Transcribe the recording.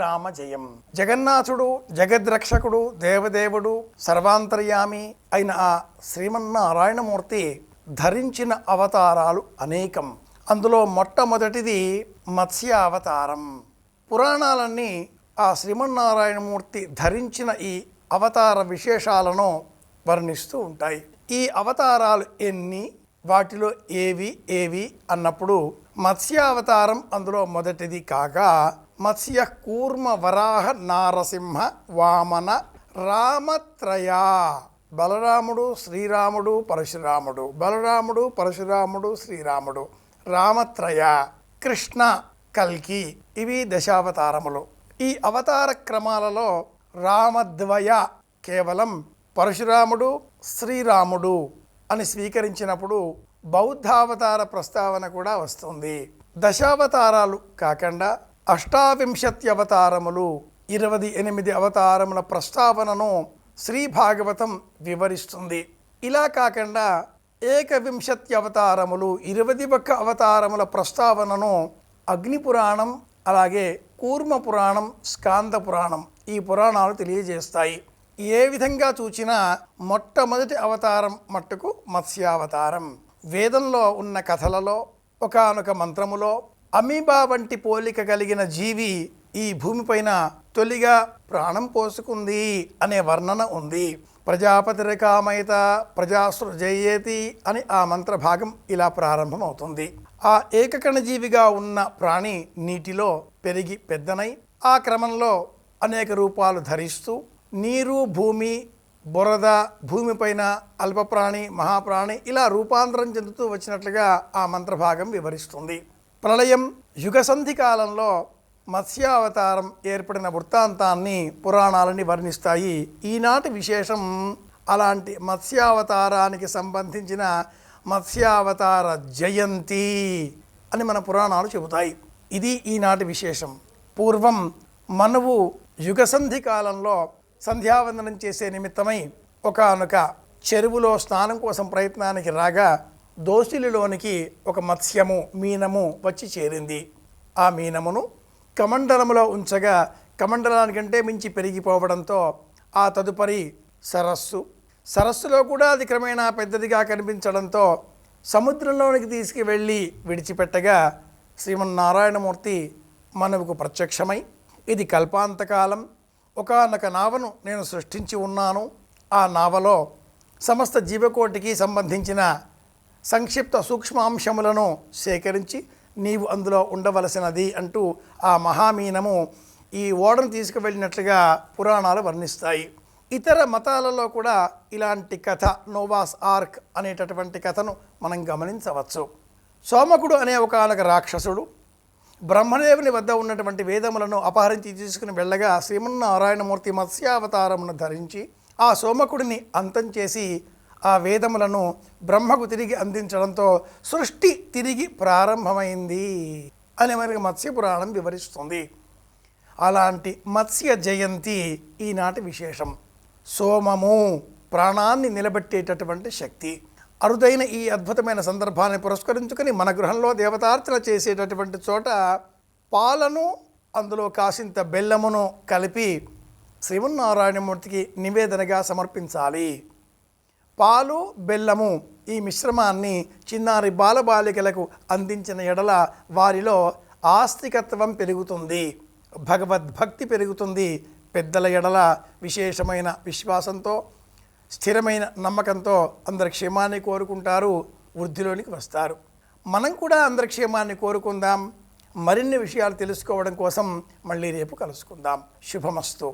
శ్రీరామ జయం. జగన్నాథుడు, జగద్రక్షకుడు, దేవదేవుడు, సర్వాంతర్యామి అయిన ఆ శ్రీమన్నారాయణమూర్తి ధరించిన అవతారాలు అనేకం. అందులో మొట్టమొదటిది మత్స్య అవతారం. పురాణాలన్నీ ఆ శ్రీమన్నారాయణమూర్తి ధరించిన ఈ అవతార విశేషాలను వర్ణిస్తూ ఉంటాయి. ఈ అవతారాలు ఎన్ని, వాటిలో ఏవి అన్నప్పుడు మత్స్యావతారం అందులో మొదటిది కాగా, మత్స్య కూర్మ వరాహ నారసింహ వామన రామత్రయ. బలరాముడు, శ్రీరాముడు, పరశురాముడు, బలరాముడు, పరశురాముడు, శ్రీరాముడు, రామత్రయ, కృష్ణ, కల్కి, ఇవి దశావతారములు. ఈ అవతార క్రమాలలో రామద్వయ కేవలం పరశురాముడు, శ్రీరాముడు అని స్వీకరించినప్పుడు బౌద్ధావతార ప్రస్తావన కూడా వస్తుంది. దశావతారాలు కాకుండా అష్టావింశతి అవతారములు, 28 అవతారముల ప్రస్తావనను శ్రీ భాగవతం వివరిస్తుంది. ఇలా కాకుండా ఏకవింశతి అవతారములు, 21 అవతారముల ప్రస్తావనను అగ్నిపురాణం, అలాగే కూర్మ పురాణం, స్కాంద పురాణం, ఈ పురాణాలు తెలియజేస్తాయి. ఏ విధంగా చూచినా మొట్టమొదటి అవతారం మట్టుకు మత్స్యావతారం. వేదంలో ఉన్న కథలలో ఒకానొక మంత్రములో అమీబా వంటి పోలిక కలిగిన జీవి ఈ భూమిపైన తొలిగా ప్రాణం పోసుకుంది అనే వర్ణన ఉంది. ప్రజాపతిరేకామయత ప్రజాసృజయేతి అని ఆ మంత్రభాగం ఇలా ప్రారంభమవుతుంది. ఆ ఏకకణజీవిగా ఉన్న ప్రాణి నీటిలో పెరిగి పెద్దనై ఆ క్రమంలో అనేక రూపాలు ధరిస్తూ నీరు, భూమి, బురద, భూమిపైన అల్పప్రాణి, మహాప్రాణి ఇలా రూపాంతరం చెందుతూ వచ్చినట్లుగా ఆ మంత్రభాగం వివరిస్తుంది. ప్రళయం, యుగసంధి కాలంలో మత్స్యావతారం ఏర్పడిన వృత్తాంతాన్ని పురాణాలని వర్ణిస్తాయి. ఈనాటి విశేషం అలాంటి మత్స్యావతారానికి సంబంధించిన మత్స్యావతార జయంతి అని మన పురాణాలు చెబుతాయి. ఇది ఈనాటి విశేషం. పూర్వం మనువు యుగసంధి కాలంలో సంధ్యావందనం చేసే నిమిత్తమై ఒకానొక చెరువులో స్నానం కోసం ప్రయత్నానికి రాగా దోసిలిలోనికి ఒక మత్స్యము, మీనము వచ్చి చేరింది. ఆ మీనమును కమండలములో ఉంచగా కమండలానికంటే మించి పెరిగిపోవడంతో ఆ తదుపరి సరస్సులో కూడా అది క్రమేణా పెద్దదిగా కనిపించడంతో సముద్రంలోనికి తీసుకువెళ్ళి విడిచిపెట్టగా శ్రీమన్నారాయణమూర్తి మనువుకు ప్రత్యక్షమై, ఇది కల్పాంతకాలం, ఒకానొక నావను నేను సృష్టించి ఉన్నాను. ఆ నావలో సమస్త జీవకోటికి సంబంధించిన సంక్షిప్త సూక్ష్మాంశములను సేకరించి నీవు అందులో ఉండవలసినది అంటూ ఆ మహామీనము ఈ ఓడను తీసుకువెళ్ళినట్లుగా పురాణాలు వర్ణిస్తాయి. ఇతర మతాలలో కూడా ఇలాంటి కథ, నోవాస్ ఆర్క్ అనేటటువంటి కథను మనం గమనించవచ్చు. సోమకుడు అనే ఒకానొక రాక్షసుడు బ్రహ్మదేవుని వద్ద ఉన్నటువంటి వేదములను అపహరించి తీసుకుని వెళ్ళగా శ్రీమన్నారాయణమూర్తి మత్స్యావతారమును ధరించి ఆ సోమకుడిని అంతం చేసి ఆ వేదములను బ్రహ్మకు తిరిగి అందించడంతో సృష్టి తిరిగి ప్రారంభమైంది అని మనకి మత్స్యపురాణం వివరిస్తుంది. అలాంటి మత్స్య జయంతి ఈనాటి విశేషం. సోమము ప్రాణాన్ని నిలబెట్టేటటువంటి శక్తి. అరుదైన ఈ అద్భుతమైన సందర్భాన్ని పురస్కరించుకొని మన గృహంలో దేవతార్చన చేసేటటువంటి చోట పాలను, అందులో కాసింత బెల్లమును కలిపి శ్రీమన్నారాయణమూర్తికి నివేదనగా సమర్పించాలి. పాలు, బెల్లము ఈ మిశ్రమాన్ని చిన్నారి బాలబాలికలకు అందించిన ఎడల వారిలో ఆస్తికత్వం పెరుగుతుంది, భగవద్భక్తి పెరుగుతుంది. పెద్దల ఎడల విశేషమైన విశ్వాసంతో, స్థిరమైన నమ్మకంతో అందరి క్షేమాన్ని కోరుకుంటారు, వృద్ధిలోనికి వస్తారు. మనం కూడా అందరి క్షేమాన్ని కోరుకుందాం. మరిన్ని విషయాలు తెలుసుకోవడం కోసం మళ్ళీ రేపు కలుసుకుందాం. శుభమస్తు.